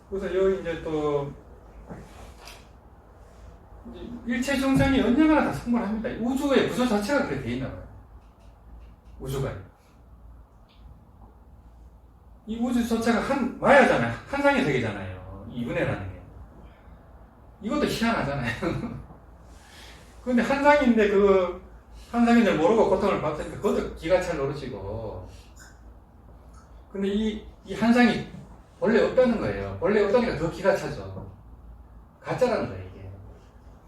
그래서 여기 이제 또 일체 중생이 언젠가나 다 성불합니다. 우주의 구조 자체가 그렇게 돼 있나 봐요. 우주가. 이 우주 자체가 마야잖아요. 한상의 세계잖아요. 이분해라는 게. 이것도 희한하잖아요. 근데 한상인데 그 한상인 줄 모르고 고통을 받으니까 그것도 기가 찰 노릇이고. 근데 이 한상이 원래 없다는 거예요. 원래 없다니까 더 기가 차죠. 가짜라는 거예요, 이게.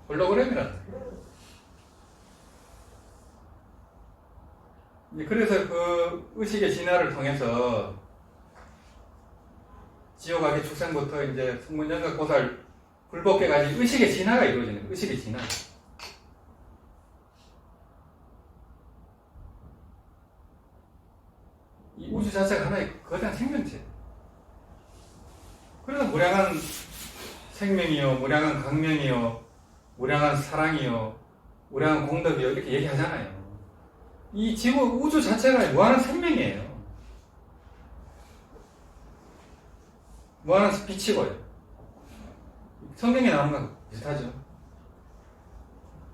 홀로그램이라는 거예요. 그래서 그 의식의 진화를 통해서 지옥악의 축생부터 이제 성문연각 보살 불법계까지 의식의 진화가 이루어지는 거예요. 의식의 진화. 이 우주 자체가 하나의 거대한 생명체. 그래서 무량한 생명이요, 무량한 강명이요, 무량한 사랑이요, 무량한 공덕이요 이렇게 얘기하잖아요. 이 지구 우주 자체가 무한한 생명이에요. 무한한 빛이고요. 성경에 나오는 건 비슷하죠.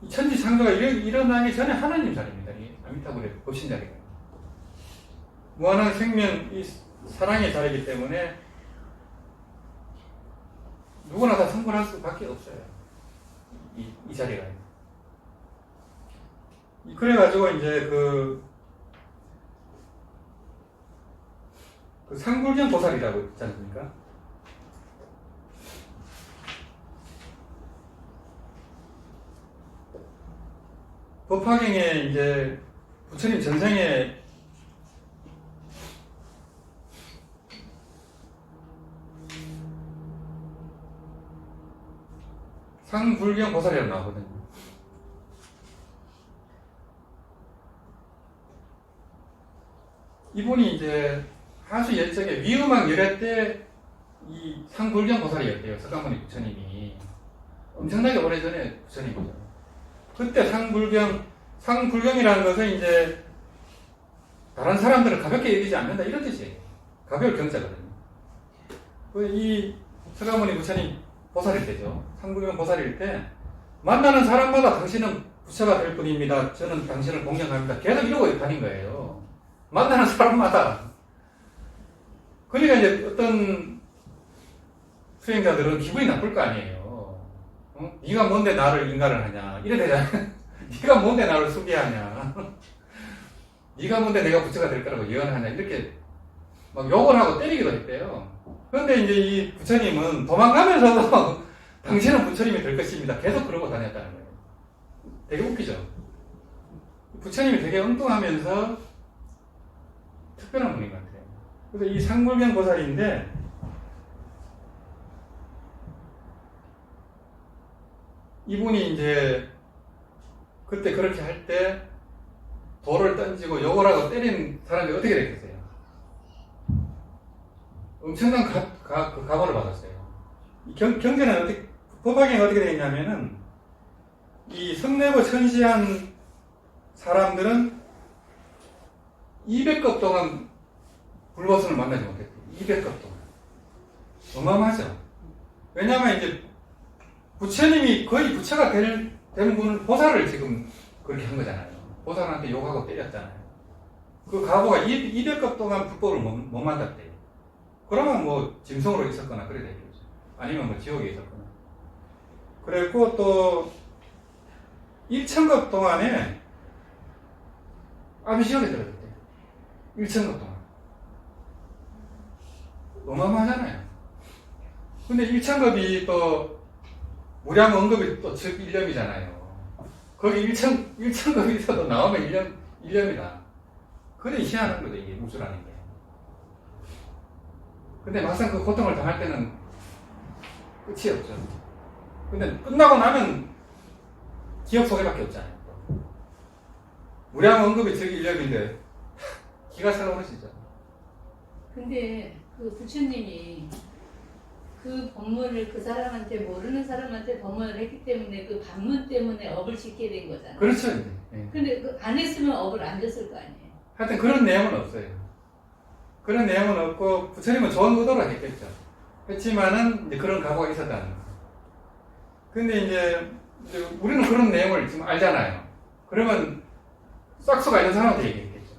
이 천지 창조가 일어나기 전에 하나님 자리입니다. 이 아미타불의 법신 자리가. 무한한 생명, 이 사랑의 자리이기 때문에 누구나 다 성불할 수밖에 없어요. 이 자리가. 그래가지고 이제 그 상불경 보살이라고 있지 않습니까? 법화경에 이제 부처님 전생에 상불경 보살이라고 나오거든요. 이분이 이제 하수 열적에 위음악 열애 때 이 상불경 보살이었대요. 석가모니 부처님이. 엄청나게 오래전에 부처님이죠. 그때 상불경이라는 것은 이제 다른 사람들을 가볍게 여기지 않는다 이런 뜻이에요. 가벼울 경자거든요. 이 석가모니 부처님 보살일 때죠. 상불경 보살일 때 만나는 사람마다 당신은 부처가 될 뿐입니다. 저는 당신을 공경합니다. 계속 이러고 다닌 거예요. 만나는 사람마다. 그러니까 이제 어떤 수행자들은 기분이 나쁠 거 아니에요. 어? 네가 뭔데 나를 인가를 하냐. 이래 되잖아요. 네가 뭔데 나를 숭배하냐. 네가 뭔데 내가 부처가 될 거라고 예언하냐. 이렇게 막 욕을 하고 때리기도 했대요. 그런데 이제 이 부처님은 도망가면서도 당신은 부처님이 될 것입니다. 계속 그러고 다녔다는 거예요. 되게 웃기죠? 부처님이 되게 엉뚱하면서 특별한 분인 것 같아요. 그래서 이 상불경 보살인데 이분이 이제 그때 그렇게 할 때 돌을 던지고 욕을 하고 때린 사람이 어떻게 됐겠어요? 엄청난 가보를 받았어요. 경제는 어떻게, 법화경이 어떻게 되겠냐면은 이 성내고 천시한 사람들은 200급 동안 불보선을 만나지 못했대요. 200급 동안. 어마어마하죠. 왜냐하면 이제 부처님이 거의 부처가 된 분은 보살을 지금 그렇게 한 거잖아요. 보살한테 욕하고 때렸잖아요. 그 가보가 200급 동안 불법을 못 만났대요. 그러면 뭐 짐승으로 있었거나 그래야 되겠죠. 아니면 뭐 지옥에 있었거나. 그랬고 또 1000급 동안에 아비시역에 들어갔대요. 1000급 동안. 어마어마하잖아요. 근데 1000급이 또 무량 언급이 또 즉 1년이잖아요. 거기 1000급이 있어도 나오면 1년이다. 그래 희한한 거죠, 이게 우주라는 게. 근데 막상 그 고통을 당할 때는 끝이 없죠. 근데 끝나고 나면 기억 속에밖에 없잖아요. 무량 언급이 즉 1년인데 기가 살아오르시죠. 근데 그 부처님이 그 법문을 그 사람한테 모르는 사람한테 법문을 했기 때문에 그 반문 때문에 업을 짓게 된 거잖아요. 그렇죠. 네. 근데 그 안 했으면 업을 안 졌을 거 아니에요. 하여튼 그런 내용은 없어요. 그런 내용은 없고 부처님은 좋은 의도로 했겠죠. 했지만은 이제 그런 각오가 있었다는 거예요. 근데 이제 우리는 그런 내용을 지금 알잖아요. 그러면 싹수가 있는 사람한테 얘기했겠죠.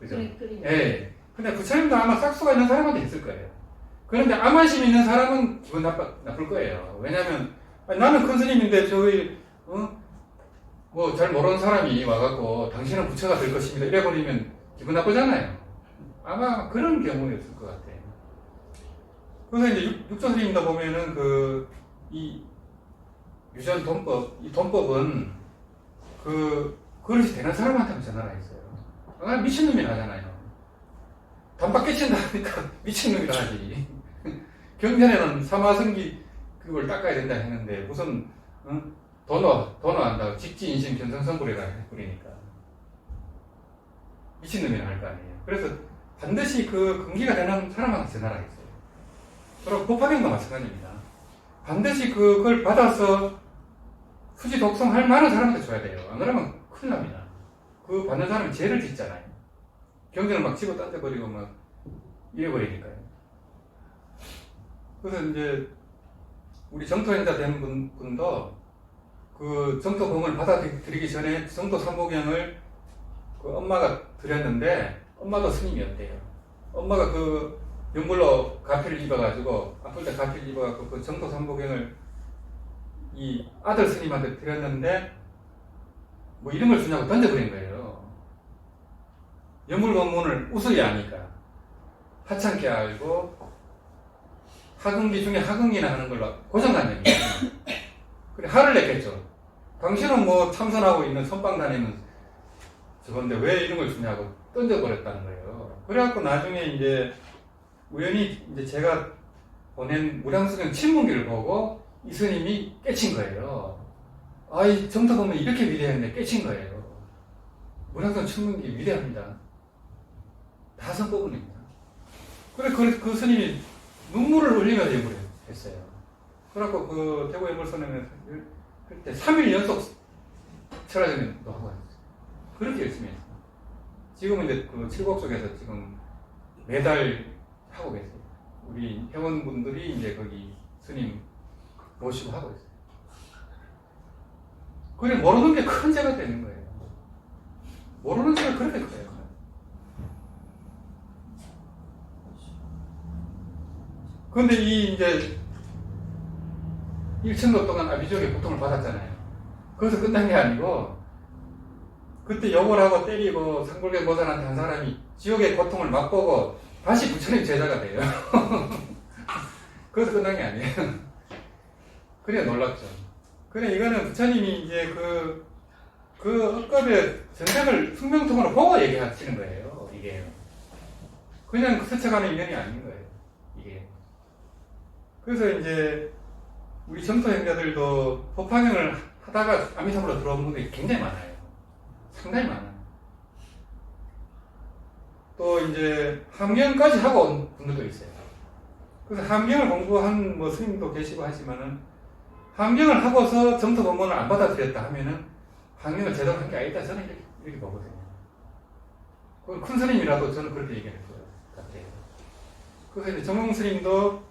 그죠? 예. 근데 부처님도 아마 싹수가 있는 사람한테 했을 거예요. 그런데 암환심 있는 사람은 기분 나쁠 거예요. 왜냐면, 나는 큰 스님인데 저희, 뭐 잘 모르는 사람이 와갖고 당신은 부처가 될 것입니다. 이래버리면 기분 나쁘잖아요. 아마 그런 경우였을 것 같아요. 그래서 이제 육조 스님도 보면은 이 유전 돈법, 이 돈법은 그릇이 되는 사람한테만 전하라 했어요. 아, 미친놈이라 하잖아요. 단박 깨친다 하니까 미친놈이라 하지. 경전에는 사마성기 그걸 닦아야 된다 했는데 무슨 도노한다고 직지인심 견성성불이라 해버리니까 미친놈이라 할 거 아니에요. 그래서 반드시 그 근기가 되는 사람한테 전하라 했어요. 그리고 법화경도 마찬가지입니다. 반드시 그걸 받아서 수지 독성할 만한 사람한테 줘야 돼요. 안 그러면 큰일 납니다. 그 받는 사람이 죄를 짓잖아요. 경전을 막 집어 던져버리고 막 이래버리니까요. 그래서 이제 우리 정토행자 된 분도 그 정토봉을 받아들이기 전에 정토 삼보경을 그 엄마가 드렸는데 엄마도 스님이었대요. 엄마가 그 연불로 가피를 입어가지고 아플 때 가피를 입어가지고 그 정토 삼보경을 이 아들 스님한테 드렸는데 뭐 이런 걸 주냐고 던져버린 거예요. 연불법문을 우스히 아니까 하찮게 알고 하근기 중에 하근기나 하는 걸로 고정관념이에요. 그래 화를 냈겠죠. 당신은 뭐 참선하고 있는 선방 다니는 저건데 왜 이런 걸 주냐고 던져버렸다는 거예요. 그래갖고 나중에 이제 우연히 이제 제가 보낸 무량수경 친문기를 보고 이 스님이 깨친 거예요. 아이 정토 보면 이렇게 위대했는데 깨친 거예요. 무량수경 친문기 위대합니다. 다 성법문입니다. 그래 그 스님이 눈물을 흘리면서 연구를 했어요. 그래갖고 그 대구 연불선에서 그때 3일 연속 철학전도 하고 했어요. 그렇게 열심히 했어요. 지금은 이제 그 칠곡 쪽에서 지금 매달 하고 계세요. 우리 회원분들이 이제 거기 스님 모시고 하고 있어요. 그래 모르는 게 큰 죄가 되는 거예요. 모르는 죄가 그렇게 커요. 그런데 이 이제 1천도 동안 아비족의 고통을 받았잖아요. 거기서 끝난 게 아니고 그때 욕을 하고 때리고 상골계 모산한테 한 사람이 지옥의 고통을 맛보고 다시 부처님 제자가 돼요. 거기서 끝난 게 아니에요. 그래 놀랍죠. 그래 이거는 부처님이 이제 그 억겁의 전생을 숙명통으로 보고 얘기하시는 거예요. 이게 그냥 스쳐가는 인연이 아닌 거예요. 이게 그래서 이제 우리 정토행자들도 법화경을 하다가 아미사부로 들어온 분들이 굉장히 많아요. 상당히 많아요. 또 이제 함경까지 하고 온 분들도 있어요. 그래서 함경을 공부한 뭐 스님도 계시고 하지만은 함경을 하고서 정토 법문을 안 받아들였다 하면은 함경을 제대로 한 게 아니다. 저는 이렇게 보거든요. 그 큰 스님이라도 저는 그렇게 얘기할 것 같아요. 그래서 이제 정홍 스님도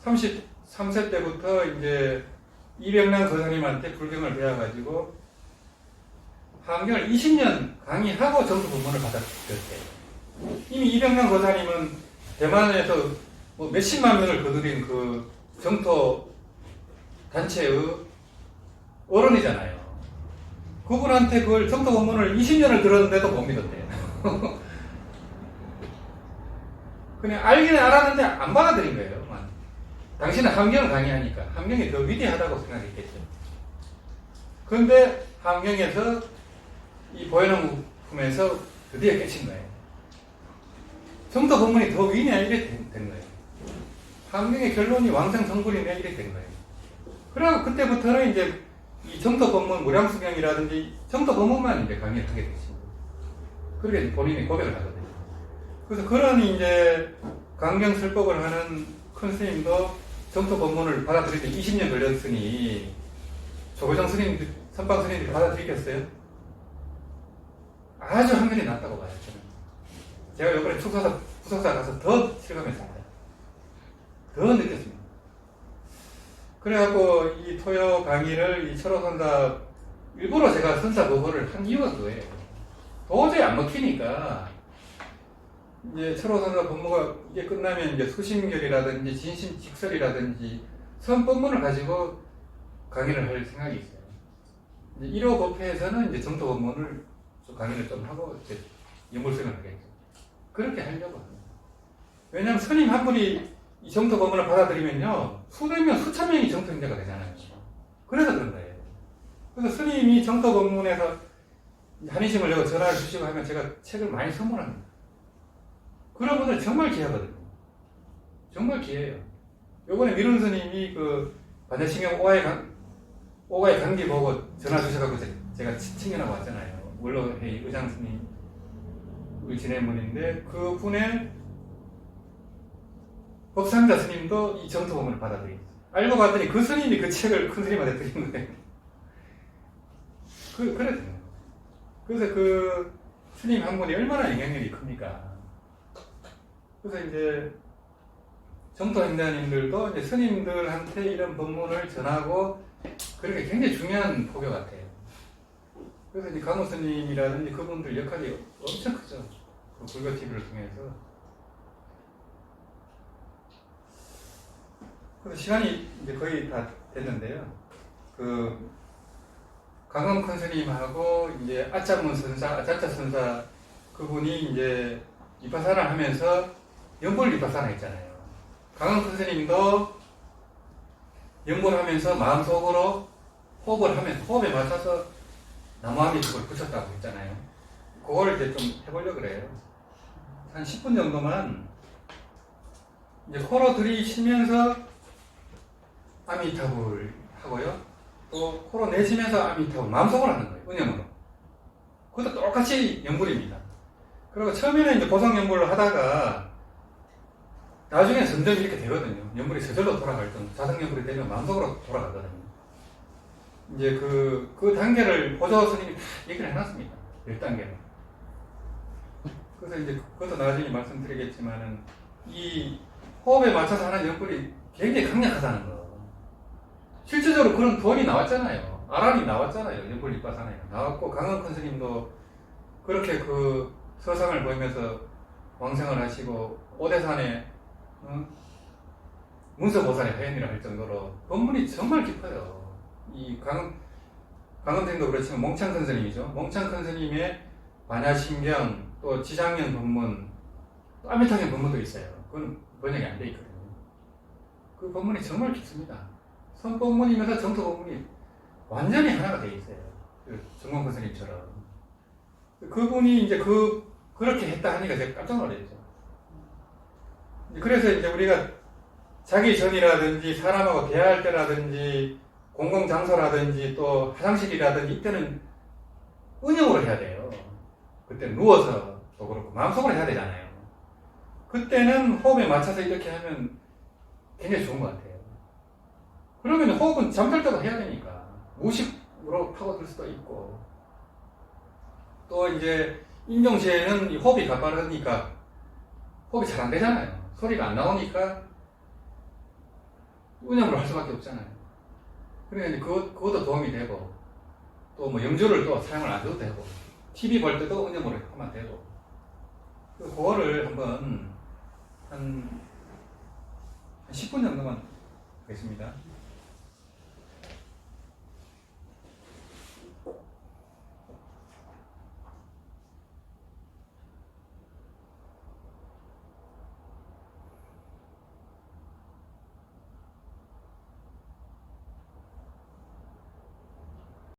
33세 때부터 이제 이병란 거사님한테 불경을 배워가지고 함경을 20년 강의하고 정토 법문을 받아들였대요. 이미 이병란 거사님은 대만에서 뭐 몇십만 명을 거두린 그 정토 단체의 어른이잖아요. 그분한테 그걸 정토 법문을 20년을 들었는데도 못 믿었대요. 그냥 알기는 알았는데 안 받아들인 거예요. 당신은 함경을 강의하니까 함경이 더 위대하다고 생각했겠죠. 그런데 함경에서 이 보현홍품에서 드디어 깨친 거예요. 정토 법문이 더 위냐 이렇게 된 거예요. 함경의 결론이 왕생성불이네 이렇게 된 거예요. 그래서 그때부터는 이제 이 정토 법문 무량수경이라든지 정토 법문만 이제 강의를 하게 됐습니다. 그렇게 본인이 고백을 하거든요. 그래서 그런 이제 강경설법을 하는 큰 스님도 정토 법문을 받아들일 때 20년 걸렸으니 조고정 스님, 선방 스님들이 받아들이겠어요? 아주 확률이 낮다고 봐요. 저는. 제가 이번에 축사사, 부석사 가서 더 실감했습니다. 더 느꼈습니다. 그래갖고 이 토요 강의를 이 철호선사 일부러 제가 선사 보고를 한 이유가 그거예요. 도저히 안 먹히니까 이제 철호선사 법무가 이게 끝나면 이제 수심결이라든지 진심직설이라든지 선법문을 가지고 강의를 할 생각이 있어요. 이제 1호 법회에서는 이제 정토 법문을 좀 강의를 좀 하고 이제 연불생을 하겠죠. 그렇게 하려고 합니다. 왜냐하면 스님 한 분이 이 정토 법문을 받아들이면요 수백 명, 수천 명이 정토 인자가 되잖아요. 그래서 그런 거예요. 그래서 스님이 정토 법문에서 한의심을 내고 전화를 주시고 하면 제가 책을 많이 선물합니다. 그런 분들 정말 귀하거든요. 정말 귀해요. 요번에 미룬 스님이 그 반야신경 오가의 강기 보고 전화 주셔가지고 제가 친견하고 왔잖아요. 원로회의 의장 스님 우리 지낸 분인데 그 분의 법상자 스님도 이 정토 법문을 받아들였어요. 알고 봤더니 그 스님이 그 책을 큰 스님한테 드린 거예요. 그랬어요. 그래서 그 스님 한 분이 얼마나 영향력이 큽니까? 그래서 이제 정토 행자님들도 이제 스님들한테 이런 법문을 전하고 그렇게 굉장히 중요한 포교 같아요. 그래서 이제 강호 스님이라든지 그분들 역할이 엄청 크죠. 그 불교 TV를 통해서. 그래서 시간이 이제 거의 다 됐는데요. 그 강원 큰 스님하고 이제 아짜문 선사, 아짜짜 선사 그분이 이제 위파사를 하면서 연불 위파사나 했잖아요. 강원 큰 스님도 연불 하면서 마음속으로 호흡을 하면서 호흡에 맞춰서 나무아미 그걸 붙였다고 했잖아요. 그걸 이제 좀 해보려고 그래요. 한 10분 정도만 이제 코로 들이쉬면서 아미타불 하고요. 또 코로 내쉬면서 아미타불 마음속으로 하는 거예요. 은영으로. 그것도 똑같이 연불입니다. 그리고 처음에는 이제 보성연불을 하다가 나중에 점점 이렇게 되거든요. 연불이 저절로 돌아갈 정도. 자성연불이 되면 마음속으로 돌아가거든요. 이제 그 단계를 보조 스님이 다 얘기를 해놨습니다. 10단계로. 그래서 이제 그것도 나중에 말씀드리겠지만은 이 호흡에 맞춰서 하는 연불이 굉장히 강력하다는 거. 실제적으로 그런 도안이 나왔잖아요. 아란이 나왔잖아요. 연불 이빠사나요. 나왔고 강원 큰 스님도 그렇게 그 서상을 보이면서 왕생을 하시고 오대산에 문서보살의 회원이라 할 정도로 법문이 정말 깊어요. 이 강원생도 그렇지만 몽창 큰 스님이죠. 몽창 큰 스님의 반야신경 또 지장년 법문 또 아미타경 법문도 있어요. 그건 번역이 안 돼 있거든요. 그 법문이 정말 깊습니다. 선법문이면서 정토 법문이 완전히 하나가 돼 있어요. 그 정광 큰 스님처럼. 그분이 이제 그렇게 했다 하니까 제가 깜짝 놀랐죠. 그래서 이제 우리가 자기 전이라든지 사람하고 대화할 때라든지 공공장소라든지 또 화장실이라든지 이때는 은영으로 해야 돼요. 그때 누워서 또 그렇고 마음속으로 해야 되잖아요. 그때는 호흡에 맞춰서 이렇게 하면 굉장히 좋은 것 같아요. 그러면 호흡은 잠잘 때도 해야 되니까 무의식으로 파고들 수도 있고 또 이제 임종시에는 호흡이 가빠르니까 호흡이 잘 안 되잖아요. 소리가 안 나오니까 은영으로 할 수밖에 없잖아요. 그러니까 그것도 도움이 되고 또 뭐 영주를 또 사용을 안 해도 되고 TV 볼 때도 은영으로 하면 되고 그거를 한번 한 10분 정도만 하겠습니다.